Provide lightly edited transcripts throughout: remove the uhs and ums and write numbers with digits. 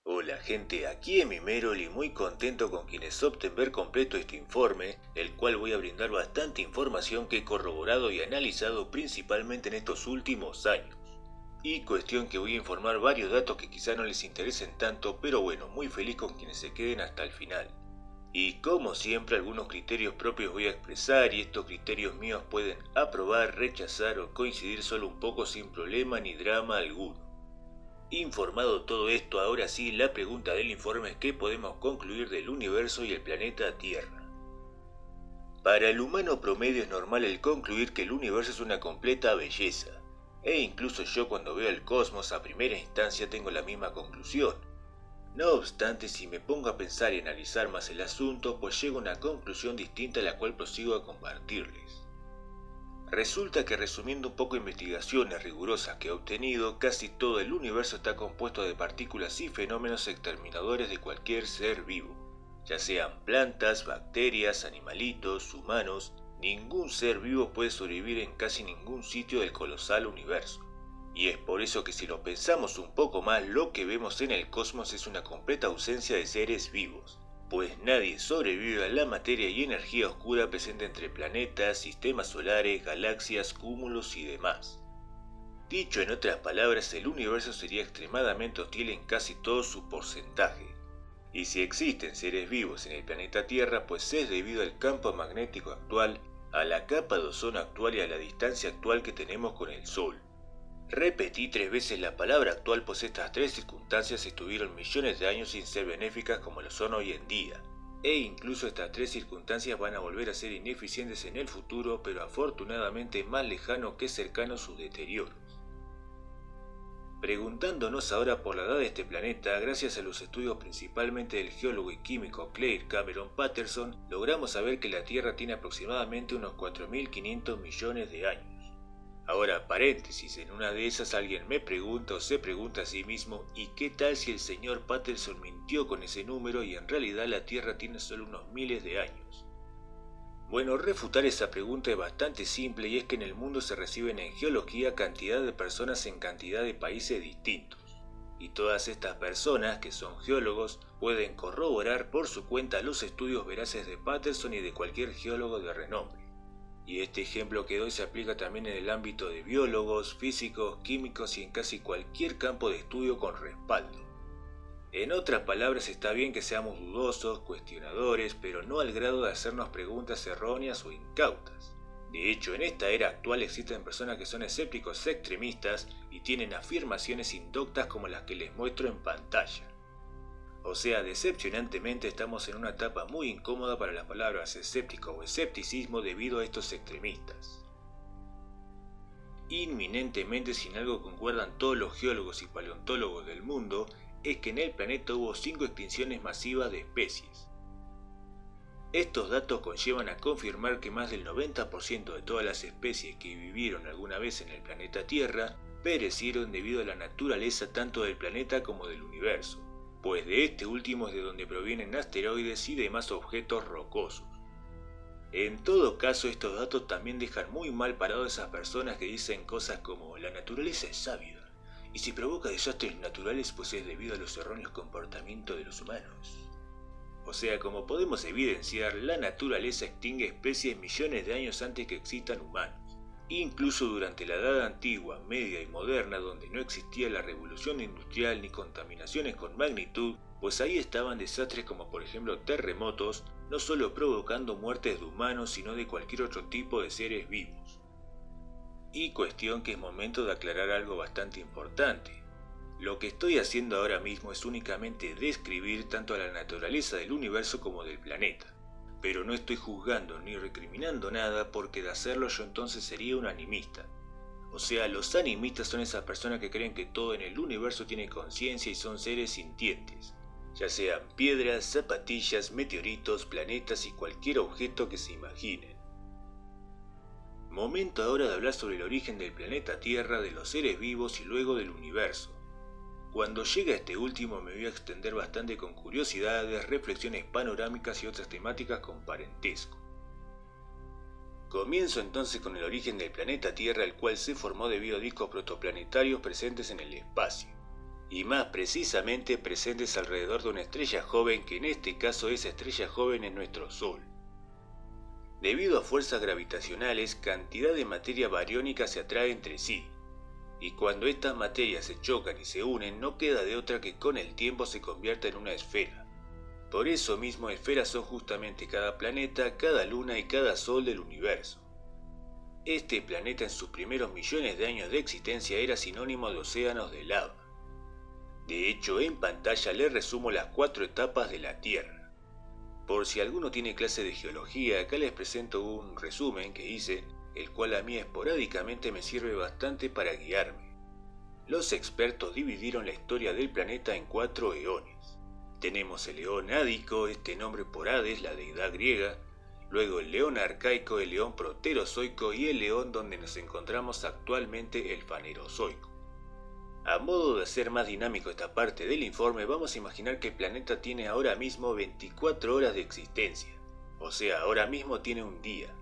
Hola gente, aquí en Mimerol y muy contento con quienes opten ver completo este informe, el cual voy a brindar bastante información que he corroborado y analizado principalmente en estos últimos años. Y cuestión que voy a informar varios datos que quizá no les interesen tanto, pero bueno, muy feliz con quienes se queden hasta el final. Y como siempre algunos criterios propios voy a expresar y estos criterios míos pueden aprobar, rechazar o coincidir solo un poco sin problema ni drama alguno. Informado todo esto, ahora sí, la pregunta del informe es qué podemos concluir del universo y el planeta Tierra. Para el humano promedio es normal el concluir que el universo es una completa belleza, e incluso yo cuando veo el cosmos a primera instancia tengo la misma conclusión. No obstante, si me pongo a pensar y analizar más el asunto, pues llego a una conclusión distinta a la cual prosigo a compartirles. Resulta que resumiendo un poco investigaciones rigurosas que he obtenido, casi todo el universo está compuesto de partículas y fenómenos exterminadores de cualquier ser vivo. Ya sean plantas, bacterias, animalitos, humanos, ningún ser vivo puede sobrevivir en casi ningún sitio del colosal universo. Y es por eso que si lo pensamos un poco más, lo que vemos en el cosmos es una completa ausencia de seres vivos. Pues nadie sobrevive a la materia y energía oscura presente entre planetas, sistemas solares, galaxias, cúmulos y demás. Dicho en otras palabras, el universo sería extremadamente hostil en casi todo su porcentaje. Y si existen seres vivos en el planeta Tierra, pues es debido al campo magnético actual, a la capa de ozono actual y a la distancia actual que tenemos con el Sol. Repetí 3 veces la palabra actual, pues estas 3 circunstancias estuvieron millones de años sin ser benéficas como lo son hoy en día. E incluso estas 3 circunstancias van a volver a ser ineficientes en el futuro, pero afortunadamente más lejano que cercano sus deterioros. Preguntándonos ahora por la edad de este planeta, gracias a los estudios principalmente del geólogo y químico Claire Cameron Patterson, logramos saber que la Tierra tiene aproximadamente unos 4.500 millones de años. Ahora, paréntesis, en una de esas alguien me pregunta o se pregunta a sí mismo, ¿y qué tal si el señor Patterson mintió con ese número y en realidad la Tierra tiene solo unos miles de años? Bueno, refutar esa pregunta es bastante simple y es que en el mundo se reciben en geología cantidad de personas en cantidad de países distintos. Y todas estas personas, que son geólogos, pueden corroborar por su cuenta los estudios veraces de Patterson y de cualquier geólogo de renombre. Y este ejemplo que doy se aplica también en el ámbito de biólogos, físicos, químicos y en casi cualquier campo de estudio con respaldo. En otras palabras, está bien que seamos dudosos, cuestionadores, pero no al grado de hacernos preguntas erróneas o incautas. De hecho, en esta era actual existen personas que son escépticos extremistas y tienen afirmaciones indoctas como las que les muestro en pantalla. O sea, decepcionantemente estamos en una etapa muy incómoda para las palabras escéptico o escepticismo debido a estos extremistas. Inminentemente, si en algo concuerdan todos los geólogos y paleontólogos del mundo, es que en el planeta hubo 5 extinciones masivas de especies. Estos datos conllevan a confirmar que más del 90% de todas las especies que vivieron alguna vez en el planeta Tierra perecieron debido a la naturaleza tanto del planeta como del universo, pues de este último es de donde provienen asteroides y demás objetos rocosos. En todo caso, estos datos también dejan muy mal parados a esas personas que dicen cosas como la naturaleza es sabia, y si provoca desastres naturales pues es debido a los erróneos comportamientos de los humanos. O sea, como podemos evidenciar, la naturaleza extingue especies millones de años antes que existan humanos. Incluso durante la Edad Antigua, Media y Moderna, donde no existía la revolución industrial ni contaminaciones con magnitud, pues ahí estaban desastres como por ejemplo terremotos, no solo provocando muertes de humanos, sino de cualquier otro tipo de seres vivos. Y cuestión que es momento de aclarar algo bastante importante. Lo que estoy haciendo ahora mismo es únicamente describir tanto a la naturaleza del universo como del planeta. Pero no estoy juzgando ni recriminando nada, porque de hacerlo yo entonces sería un animista. O sea, los animistas son esas personas que creen que todo en el universo tiene conciencia y son seres sintientes, ya sean piedras, zapatillas, meteoritos, planetas y cualquier objeto que se imaginen. Momento ahora de hablar sobre el origen del planeta Tierra, de los seres vivos y luego del universo. Cuando llegue a este último me voy a extender bastante con curiosidades, reflexiones panorámicas y otras temáticas con parentesco. Comienzo entonces con el origen del planeta Tierra, el cual se formó debido a discos protoplanetarios presentes en el espacio. y más precisamente presentes alrededor de una estrella joven, que en este caso esa estrella joven es nuestro Sol. Debido a fuerzas gravitacionales, cantidad de materia bariónica se atrae entre sí, y cuando estas materias se chocan y se unen, no queda de otra que con el tiempo se convierta en una esfera. Por eso mismo esferas son justamente cada planeta, cada luna y cada sol del universo. Este planeta en sus primeros millones de años de existencia era sinónimo de océanos de lava. De hecho, en pantalla les resumo las 4 etapas de la Tierra. Por si alguno tiene clase de geología, acá les presento un resumen que hice, el cual a mí esporádicamente me sirve bastante para guiarme. Los expertos dividieron la historia del planeta en 4 eones. Tenemos el eón ádico, este nombre por Hades, la deidad griega, luego el león arcaico, el león proterozoico y el león donde nos encontramos actualmente, el fanerozoico. A modo de hacer más dinámico esta parte del informe, vamos a imaginar que el planeta tiene ahora mismo 24 horas de existencia, o sea, ahora mismo tiene un día.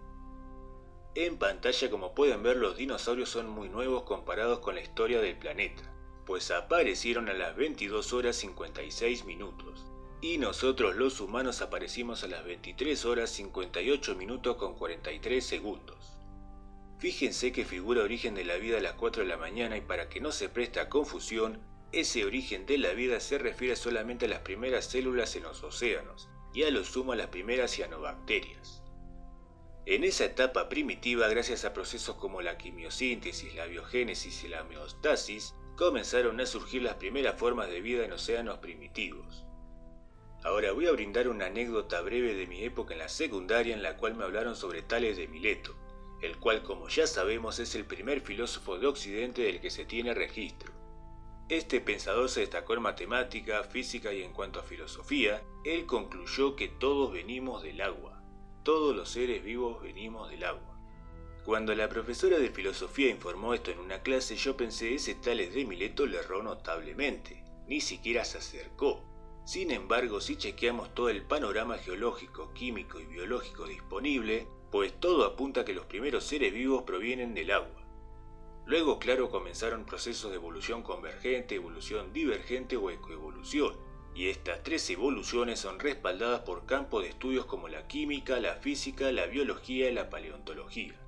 En pantalla, como pueden ver, los dinosaurios son muy nuevos comparados con la historia del planeta, pues aparecieron a las 22 horas 56 minutos, y nosotros los humanos aparecimos a las 23 horas 58 minutos con 43 segundos. Fíjense que figura origen de la vida a las 4 de la mañana, y para que no se preste a confusión, ese origen de la vida se refiere solamente a las primeras células en los océanos, y a lo sumo a las primeras cianobacterias. En esa etapa primitiva, gracias a procesos como la quimiosíntesis, la biogénesis y la homeostasis, comenzaron a surgir las primeras formas de vida en océanos primitivos. Ahora voy a brindar una anécdota breve de mi época en la secundaria, en la cual me hablaron sobre Tales de Mileto, el cual, como ya sabemos, es el primer filósofo de Occidente del que se tiene registro. Este pensador se destacó en matemática, física y en cuanto a filosofía, él concluyó que todos venimos del agua. Todos los seres vivos venimos del agua. Cuando la profesora de filosofía informó esto en una clase, yo pensé, ese Tales de Mileto le erró notablemente, ni siquiera se acercó. Sin embargo, si chequeamos todo el panorama geológico, químico y biológico disponible, pues todo apunta a que los primeros seres vivos provienen del agua. Luego, claro, comenzaron procesos de evolución convergente, evolución divergente o ecoevolución, y estas 3 evoluciones son respaldadas por campos de estudios como la química, la física, la biología y la paleontología.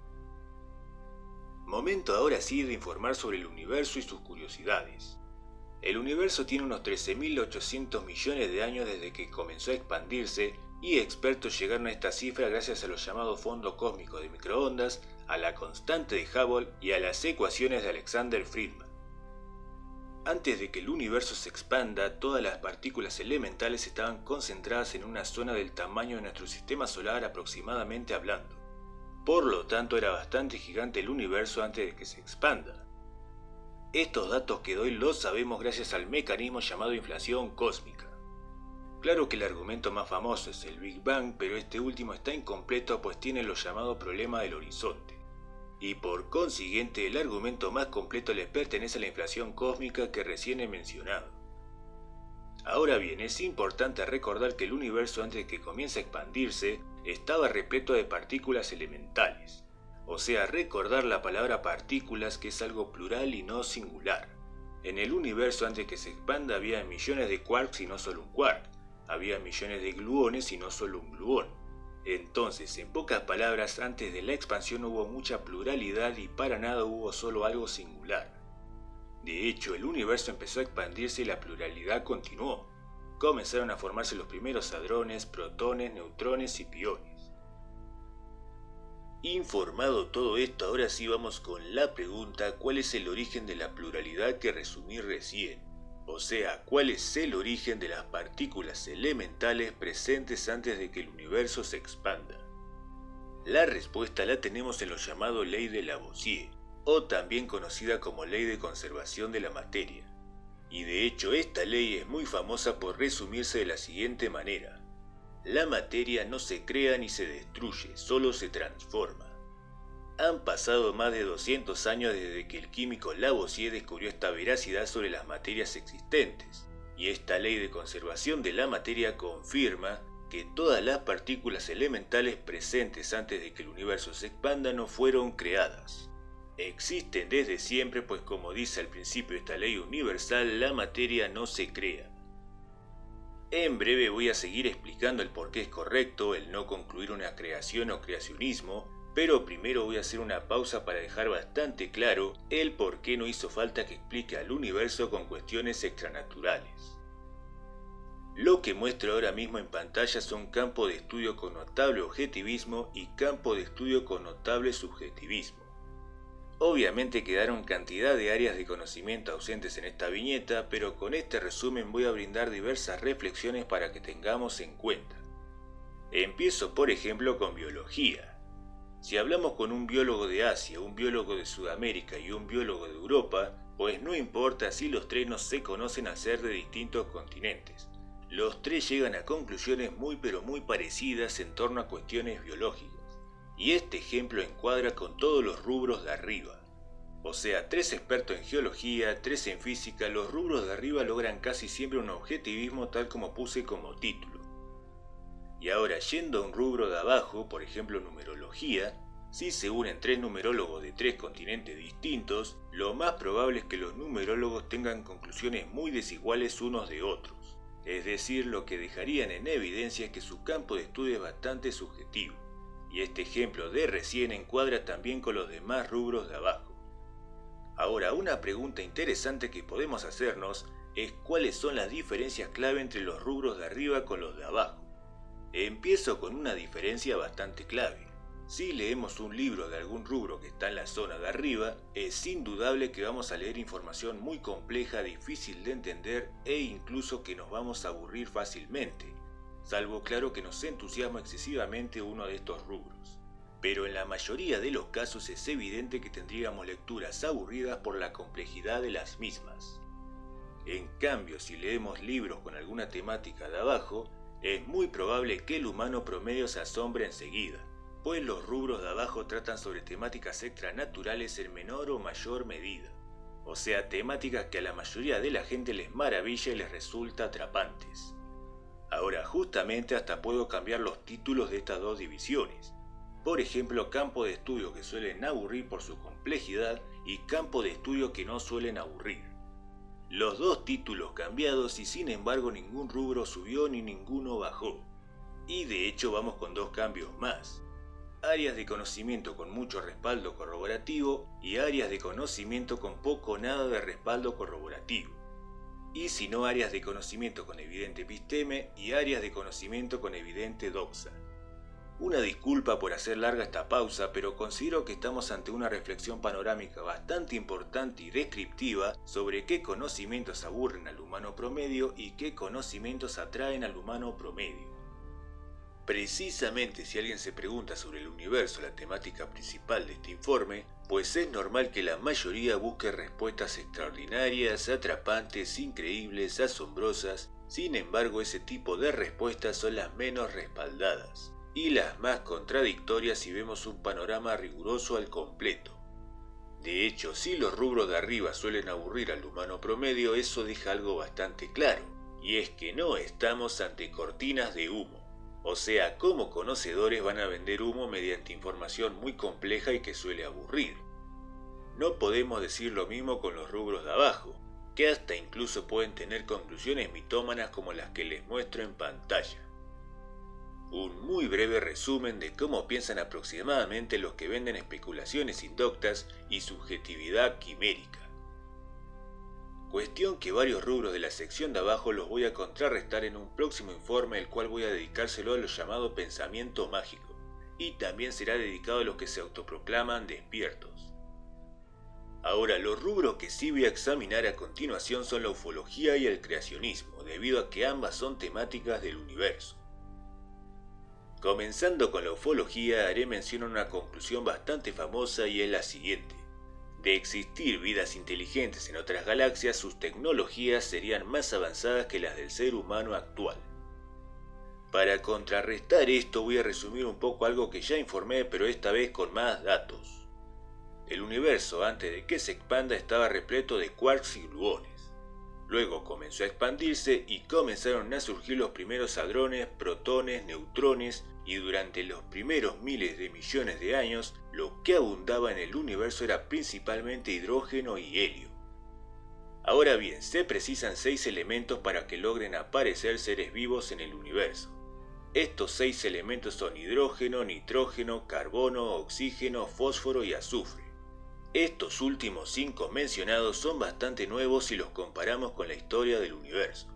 Momento ahora sí de informar sobre el universo y sus curiosidades. El universo tiene unos 13.800 millones de años desde que comenzó a expandirse, y expertos llegaron a esta cifra gracias a los llamados fondos cósmicos de microondas, a la constante de Hubble y a las ecuaciones de Alexander Friedman. Antes de que el universo se expanda, todas las partículas elementales estaban concentradas en una zona del tamaño de nuestro sistema solar aproximadamente hablando. Por lo tanto, era bastante gigante el universo antes de que se expanda. Estos datos que doy los sabemos gracias al mecanismo llamado inflación cósmica. Claro que el argumento más famoso es el Big Bang, pero este último está incompleto, pues tiene lo llamado problema del horizonte. Y por consiguiente, el argumento más completo le pertenece a la inflación cósmica que recién he mencionado. Ahora bien, es importante recordar que el universo, antes de que comience a expandirse, estaba repleto de partículas elementales. O sea, recordar la palabra partículas, que es algo plural y no singular. En el universo, antes de que se expanda, había millones de quarks y no solo un quark. Había millones de gluones y no solo un gluón. Entonces, en pocas palabras, antes de la expansión hubo mucha pluralidad y para nada hubo solo algo singular. De hecho, el universo empezó a expandirse y la pluralidad continuó. Comenzaron a formarse los primeros hadrones, protones, neutrones y piones. Informado todo esto, ahora sí vamos con la pregunta: ¿cuál es el origen de la pluralidad que resumí recién? O sea, ¿cuál es el origen de las partículas elementales presentes antes de que el universo se expanda? La respuesta la tenemos en lo llamado Ley de Lavoisier, o también conocida como Ley de Conservación de la Materia. Y de hecho, esta ley es muy famosa por resumirse de la siguiente manera: la materia no se crea ni se destruye, solo se transforma. Han pasado más de 200 años desde que el químico Lavoisier descubrió esta veracidad sobre las materias existentes, y esta ley de conservación de la materia confirma que todas las partículas elementales presentes antes de que el universo se expanda no fueron creadas. Existen desde siempre, pues como dice al principio esta ley universal, la materia no se crea. En breve voy a seguir explicando el por qué es correcto el no concluir una creación o creacionismo, pero primero voy a hacer una pausa para dejar bastante claro el por qué no hizo falta que explique al universo con cuestiones extranaturales. Lo que muestro ahora mismo en pantalla son campos de estudio con notable objetivismo y campos de estudio con notable subjetivismo. Obviamente quedaron cantidad de áreas de conocimiento ausentes en esta viñeta, pero con este resumen voy a brindar diversas reflexiones para que tengamos en cuenta. Empiezo por ejemplo con biología. Si hablamos con un biólogo de Asia, un biólogo de Sudamérica y un biólogo de Europa, pues no importa si los tres no se conocen al ser de distintos continentes. Los tres llegan a conclusiones muy pero muy parecidas en torno a cuestiones biológicas. Y este ejemplo encuadra con todos los rubros de arriba. O sea, 3 expertos en geología, 3 en física, los rubros de arriba logran casi siempre un objetivismo tal como puse como título. Y ahora, yendo a un rubro de abajo, por ejemplo numerología, si se unen 3 numerólogos de 3 continentes distintos, lo más probable es que los numerólogos tengan conclusiones muy desiguales unos de otros. Es decir, lo que dejarían en evidencia es que su campo de estudio es bastante subjetivo. Y este ejemplo de recién encuadra también con los demás rubros de abajo. Ahora, una pregunta interesante que podemos hacernos es cuáles son las diferencias clave entre los rubros de arriba con los de abajo. Empiezo con una diferencia bastante clave. Si leemos un libro de algún rubro que está en la zona de arriba, es indudable que vamos a leer información muy compleja, difícil de entender e incluso que nos vamos a aburrir fácilmente. Salvo claro que nos entusiasma excesivamente uno de estos rubros. Pero en la mayoría de los casos es evidente que tendríamos lecturas aburridas por la complejidad de las mismas. En cambio, si leemos libros con alguna temática de abajo, es muy probable que el humano promedio se asombre enseguida, pues los rubros de abajo tratan sobre temáticas extranaturales en menor o mayor medida. O sea, temáticas que a la mayoría de la gente les maravilla y les resulta atrapantes. Ahora, justamente hasta puedo cambiar los títulos de estas dos divisiones. Por ejemplo, campo de estudio que suelen aburrir por su complejidad y campo de estudio que no suelen aburrir. Los dos títulos cambiados y sin embargo ningún rubro subió ni ninguno bajó. Y de hecho vamos con 2 cambios más. Áreas de conocimiento con mucho respaldo corroborativo y áreas de conocimiento con poco o nada de respaldo corroborativo. Y si no, áreas de conocimiento con evidente episteme y áreas de conocimiento con evidente doxa. Una disculpa por hacer larga esta pausa, pero considero que estamos ante una reflexión panorámica bastante importante y descriptiva sobre qué conocimientos aburren al humano promedio y qué conocimientos atraen al humano promedio. Precisamente si alguien se pregunta sobre el universo, la temática principal de este informe, pues es normal que la mayoría busque respuestas extraordinarias, atrapantes, increíbles, asombrosas. Sin embargo, ese tipo de respuestas son las menos respaldadas y las más contradictorias si vemos un panorama riguroso al completo. De hecho, si los rubros de arriba suelen aburrir al humano promedio, eso deja algo bastante claro, y es que no estamos ante cortinas de humo. O sea, como conocedores van a vender humo mediante información muy compleja y que suele aburrir. No podemos decir lo mismo con los rubros de abajo, que hasta incluso pueden tener conclusiones mitómanas como las que les muestro en pantalla. Un muy breve resumen de cómo piensan aproximadamente los que venden especulaciones indoctas y subjetividad quimérica. Cuestión que varios rubros de la sección de abajo los voy a contrarrestar en un próximo informe, el cual voy a dedicárselo a lo llamado pensamiento mágico, y también será dedicado a los que se autoproclaman despiertos. Ahora, los rubros que sí voy a examinar a continuación son la ufología y el creacionismo, debido a que ambas son temáticas del universo. Comenzando con la ufología, haré mención a una conclusión bastante famosa y es la siguiente. De existir vidas inteligentes en otras galaxias, sus tecnologías serían más avanzadas que las del ser humano actual. Para contrarrestar esto voy a resumir un poco algo que ya informé, pero esta vez con más datos. El universo, antes de que se expanda, estaba repleto de quarks y gluones. Luego comenzó a expandirse y comenzaron a surgir los primeros hadrones, protones, neutrones, y durante los primeros miles de millones de años, lo que abundaba en el universo era principalmente hidrógeno y helio. Ahora bien, se precisan 6 elementos para que logren aparecer seres vivos en el universo. Estos 6 elementos son hidrógeno, nitrógeno, carbono, oxígeno, fósforo y azufre. Estos últimos 5 mencionados son bastante nuevos si los comparamos con la historia del universo.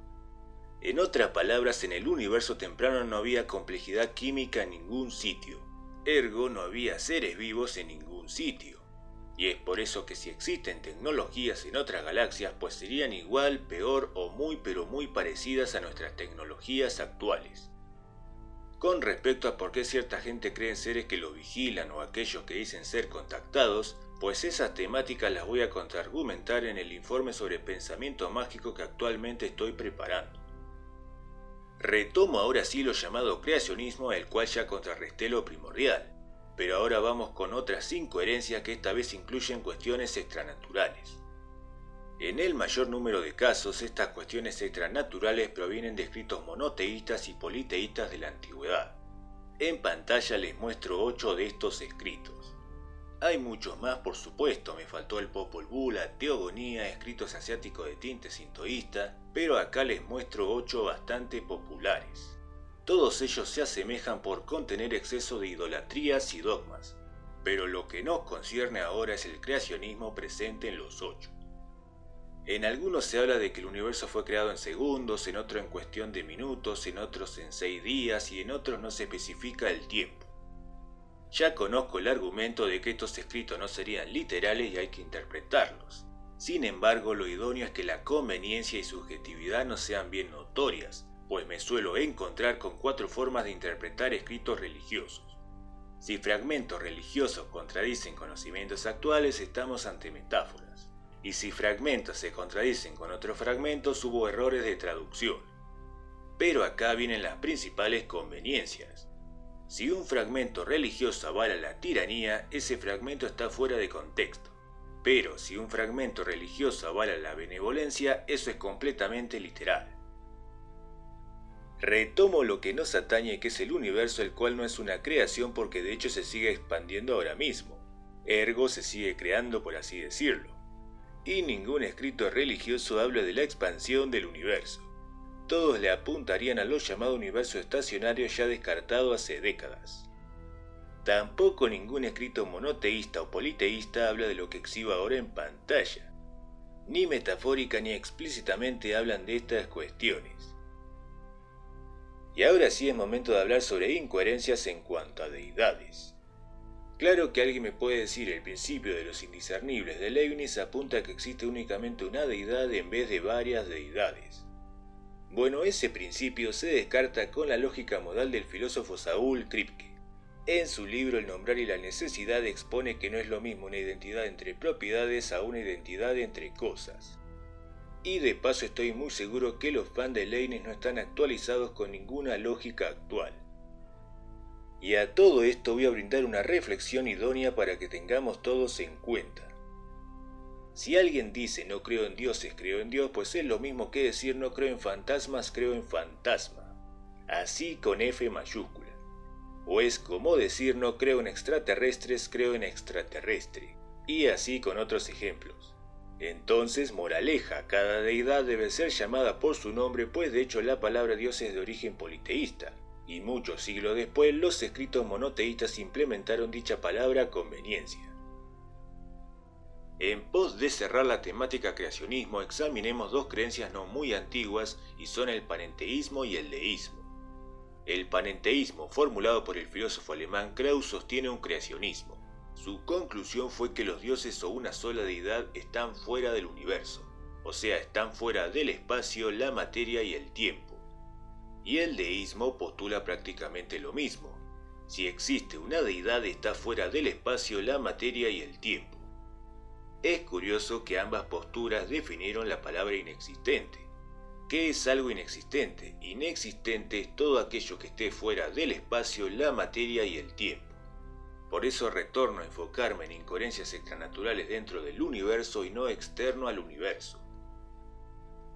En otras palabras, en el universo temprano no había complejidad química en ningún sitio, ergo no había seres vivos en ningún sitio. Y es por eso que si existen tecnologías en otras galaxias, pues serían igual, peor o muy pero muy parecidas a nuestras tecnologías actuales. Con respecto a por qué cierta gente cree en seres que los vigilan o aquellos que dicen ser contactados, pues esas temáticas las voy a contraargumentar en el informe sobre pensamiento mágico que actualmente estoy preparando. Retomo ahora sí lo llamado creacionismo, el cual ya contrarresté lo primordial, pero ahora vamos con otras incoherencias que esta vez incluyen cuestiones extranaturales. En el mayor número de casos, estas cuestiones extranaturales provienen de escritos monoteístas y politeístas de la antigüedad. En pantalla les muestro 8 de estos escritos. Hay muchos más, por supuesto, me faltó el Popol Vuh, la Teogonía, escritos asiáticos de tinte sintoísta, pero acá les muestro 8 bastante populares. Todos ellos se asemejan por contener exceso de idolatrías y dogmas, pero lo que nos concierne ahora es el creacionismo presente en los 8. En algunos se habla de que el universo fue creado en segundos, en otros en cuestión de minutos, en otros en 6 días y en otros no se especifica el tiempo. Ya conozco el argumento de que estos escritos no serían literales y hay que interpretarlos. Sin embargo, lo idóneo es que la conveniencia y subjetividad no sean bien notorias, pues me suelo encontrar con 4 formas de interpretar escritos religiosos. Si fragmentos religiosos contradicen conocimientos actuales, estamos ante metáforas. Y si fragmentos se contradicen con otros fragmentos, hubo errores de traducción. Pero acá vienen las principales conveniencias. Si un fragmento religioso avala la tiranía, ese fragmento está fuera de contexto. Pero si un fragmento religioso avala la benevolencia, eso es completamente literal. Retomo lo que nos atañe, que es el universo, el cual no es una creación porque de hecho se sigue expandiendo ahora mismo. Ergo se sigue creando, por así decirlo. Y ningún escrito religioso habla de la expansión del universo. Todos le apuntarían a lo llamado universo estacionario ya descartado hace décadas. Tampoco ningún escrito monoteísta o politeísta habla de lo que exhibo ahora en pantalla. Ni metafórica ni explícitamente hablan de estas cuestiones. Y ahora sí es momento de hablar sobre incoherencias en cuanto a deidades. Claro que alguien me puede decir el principio de los indiscernibles de Leibniz apunta a que existe únicamente una deidad en vez de varias deidades. Bueno, ese principio se descarta con la lógica modal del filósofo Saúl Kripke. En su libro El nombrar y la necesidad expone que no es lo mismo una identidad entre propiedades a una identidad entre cosas. Y de paso estoy muy seguro que los fans de Leibniz no están actualizados con ninguna lógica actual. Y a todo esto voy a brindar una reflexión idónea para que tengamos todos en cuenta. Si alguien dice no creo en dioses, creo en Dios, pues es lo mismo que decir no creo en fantasmas, creo en fantasma. Así con F mayúscula. O es como decir no creo en extraterrestres, creo en extraterrestre. Y así con otros ejemplos. Entonces, moraleja, cada deidad debe ser llamada por su nombre, pues de hecho la palabra Dios es de origen politeísta. Y muchos siglos después, los escritos monoteístas implementaron dicha palabra a conveniencia. En pos de cerrar la temática creacionismo, examinemos 2 creencias no muy antiguas y son el panenteísmo y el deísmo. El panenteísmo, formulado por el filósofo alemán Krauss, sostiene un creacionismo. Su conclusión fue que los dioses o una sola deidad están fuera del universo, o sea, están fuera del espacio, la materia y el tiempo. Y el deísmo postula prácticamente lo mismo. Si existe una deidad, está fuera del espacio, la materia y el tiempo. Es curioso que ambas posturas definieron la palabra inexistente. ¿Qué es algo inexistente? Inexistente es todo aquello que esté fuera del espacio, la materia y el tiempo. Por eso retorno a enfocarme en incoherencias extranaturales dentro del universo y no externo al universo.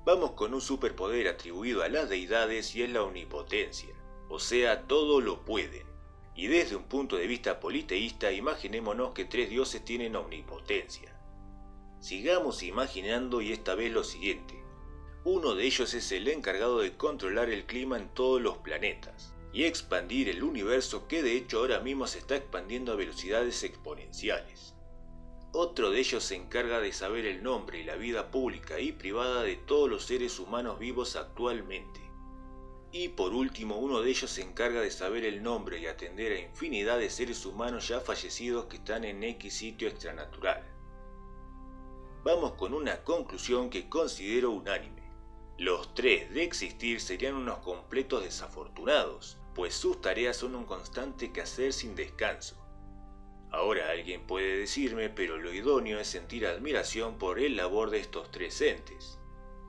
Vamos con un superpoder atribuido a las deidades y es la omnipotencia, o sea, todo lo pueden. Y desde un punto de vista politeísta, imaginémonos que 3 dioses tienen omnipotencia. Sigamos imaginando y esta vez lo siguiente. Uno de ellos es el encargado de controlar el clima en todos los planetas y expandir el universo, que de hecho ahora mismo se está expandiendo a velocidades exponenciales. Otro de ellos se encarga de saber el nombre y la vida pública y privada de todos los seres humanos vivos actualmente. Y por último, uno de ellos se encarga de saber el nombre y atender a infinidad de seres humanos ya fallecidos que están en X sitio extranatural. Vamos con una conclusión que considero unánime. Los 3 de existir serían unos completos desafortunados, pues sus tareas son un constante quehacer sin descanso. Ahora alguien puede decirme, pero lo idóneo es sentir admiración por el labor de estos 3 entes.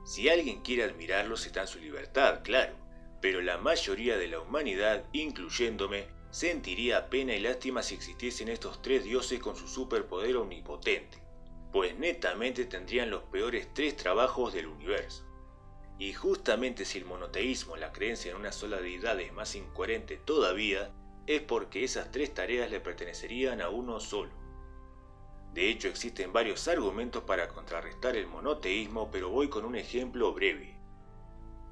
Si alguien quiere admirarlos está en su libertad, claro, pero la mayoría de la humanidad, incluyéndome, sentiría pena y lástima si existiesen estos 3 dioses con su superpoder omnipotente, pues netamente tendrían los peores 3 trabajos del universo. Y justamente si el monoteísmo, la creencia en una sola deidad, es más incoherente todavía, es porque esas 3 tareas le pertenecerían a uno solo. De hecho, existen varios argumentos para contrarrestar el monoteísmo, pero voy con un ejemplo breve.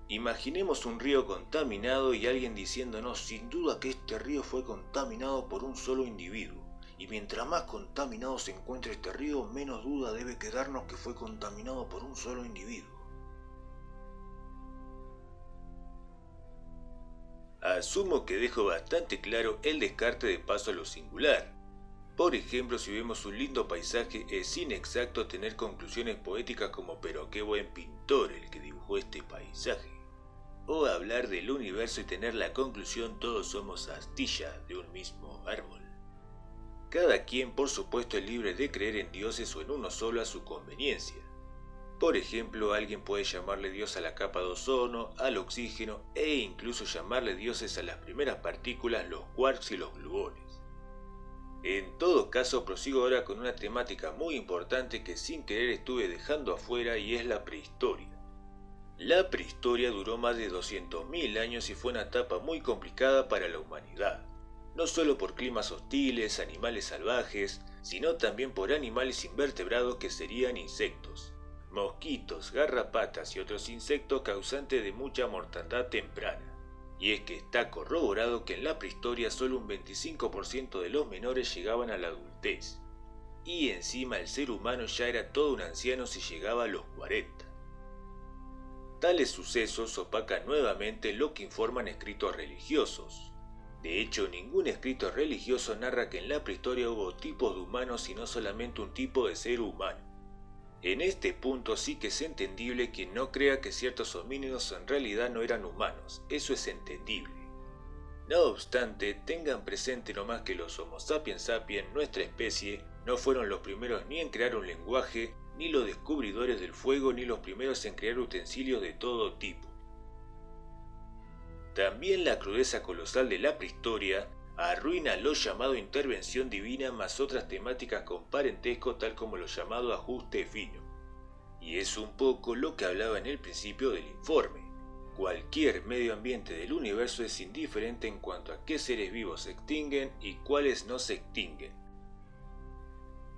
Imaginemos un río contaminado y alguien diciéndonos sin duda que este río fue contaminado por un solo individuo, y mientras más contaminado se encuentre este río, menos duda debe quedarnos que fue contaminado por un solo individuo. Asumo que dejo bastante claro el descarte de paso a lo singular. Por ejemplo, si vemos un lindo paisaje, es inexacto tener conclusiones poéticas como "pero qué buen pintor el que dibujó este paisaje", o hablar del universo y tener la conclusión "todos somos astillas de un mismo árbol". Cada quien, por supuesto, es libre de creer en dioses o en uno solo a su conveniencia. Por ejemplo, alguien puede llamarle Dios a la capa de ozono, al oxígeno e incluso llamarle dioses a las primeras partículas, los quarks y los gluones. En todo caso, prosigo ahora con una temática muy importante que sin querer estuve dejando afuera, y es la prehistoria. La prehistoria duró más de 200.000 años y fue una etapa muy complicada para la humanidad, no solo por climas hostiles, animales salvajes, sino también por animales invertebrados que serían insectos. Mosquitos, garrapatas y otros insectos causantes de mucha mortandad temprana. Y es que está corroborado que en la prehistoria solo un 25% de los menores llegaban a la adultez. Y encima el ser humano ya era todo un anciano si llegaba a los 40. Tales sucesos opacan nuevamente lo que informan escritos religiosos. De hecho, ningún escrito religioso narra que en la prehistoria hubo tipos de humanos y no solamente un tipo de ser humano. En este punto sí que es entendible quien no crea que ciertos homínidos en realidad no eran humanos, eso es entendible. No obstante, tengan presente nomás que los Homo sapiens sapiens, nuestra especie, no fueron los primeros ni en crear un lenguaje, ni los descubridores del fuego, ni los primeros en crear utensilios de todo tipo. También la crudeza colosal de la prehistoria arruina lo llamado intervención divina más otras temáticas con parentesco, tal como lo llamado ajuste fino. Y es un poco lo que hablaba en el principio del informe. Cualquier medio ambiente del universo es indiferente en cuanto a qué seres vivos se extinguen y cuáles no se extinguen.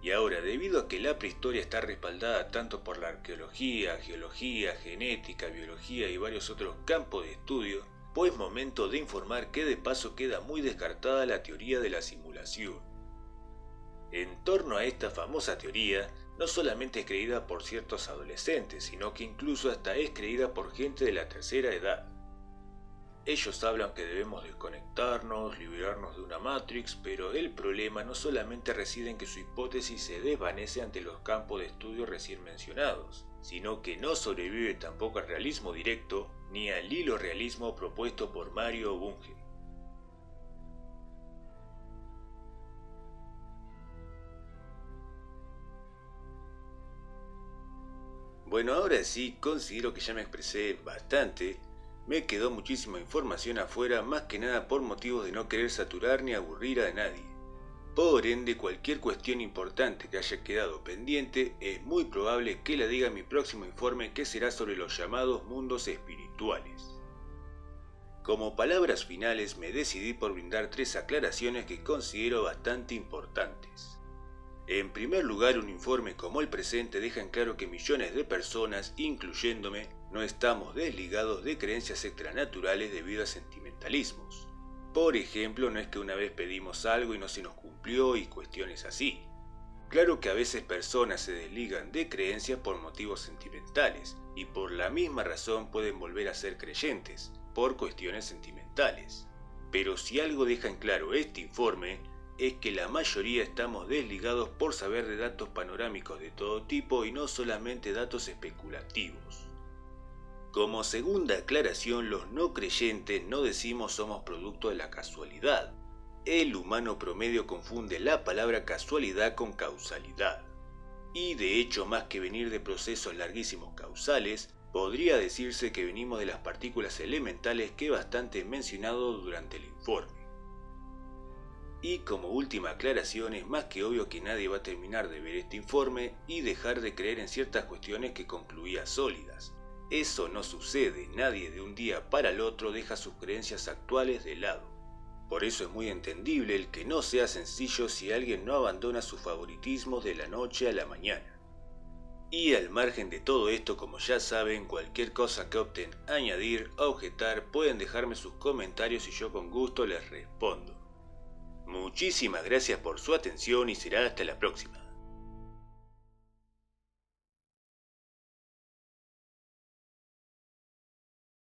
Y ahora, debido a que la prehistoria está respaldada tanto por la arqueología, geología, genética, biología y varios otros campos de estudio, pues momento de informar que de paso queda muy descartada la teoría de la simulación. En torno a esta famosa teoría, no solamente es creída por ciertos adolescentes, sino que incluso hasta es creída por gente de la tercera edad. Ellos hablan que debemos desconectarnos, liberarnos de una Matrix, pero el problema no solamente reside en que su hipótesis se desvanece ante los campos de estudio recién mencionados, sino que no sobrevive tampoco al realismo directo ni al hilo realismo propuesto por Mario Bunge. Bueno, ahora sí considero que ya me expresé bastante. Me quedó muchísima información afuera, más que nada por motivos de no querer saturar ni aburrir a nadie. Por ende, cualquier cuestión importante que haya quedado pendiente es muy probable que la diga en mi próximo informe, que será sobre los llamados mundos espirituales. Como palabras finales me decidí por brindar 3 aclaraciones que considero bastante importantes. En primer lugar, un informe como el presente deja en claro que millones de personas, incluyéndome, no estamos desligados de creencias extranaturales debido a sentimentalismos. Por ejemplo, no es que una vez pedimos algo y no se nos cumplió y cuestiones así. Claro que a veces personas se desligan de creencias por motivos sentimentales y por la misma razón pueden volver a ser creyentes, por cuestiones sentimentales. Pero si algo deja en claro este informe, es que la mayoría estamos desligados por saber de datos panorámicos de todo tipo y no solamente datos especulativos. Como segunda aclaración, los no creyentes no decimos somos producto de la casualidad. El humano promedio confunde la palabra casualidad con causalidad. Y de hecho, más que venir de procesos larguísimos causales, podría decirse que venimos de las partículas elementales que bastante he mencionado durante el informe. Y como última aclaración, es más que obvio que nadie va a terminar de ver este informe y dejar de creer en ciertas cuestiones que concluía sólidas. Eso no sucede, nadie de un día para el otro deja sus creencias actuales de lado. Por eso es muy entendible el que no sea sencillo si alguien no abandona sus favoritismos de la noche a la mañana. Y al margen de todo esto, como ya saben, cualquier cosa que opten añadir o objetar, pueden dejarme sus comentarios y yo con gusto les respondo. Muchísimas gracias por su atención y será hasta la próxima.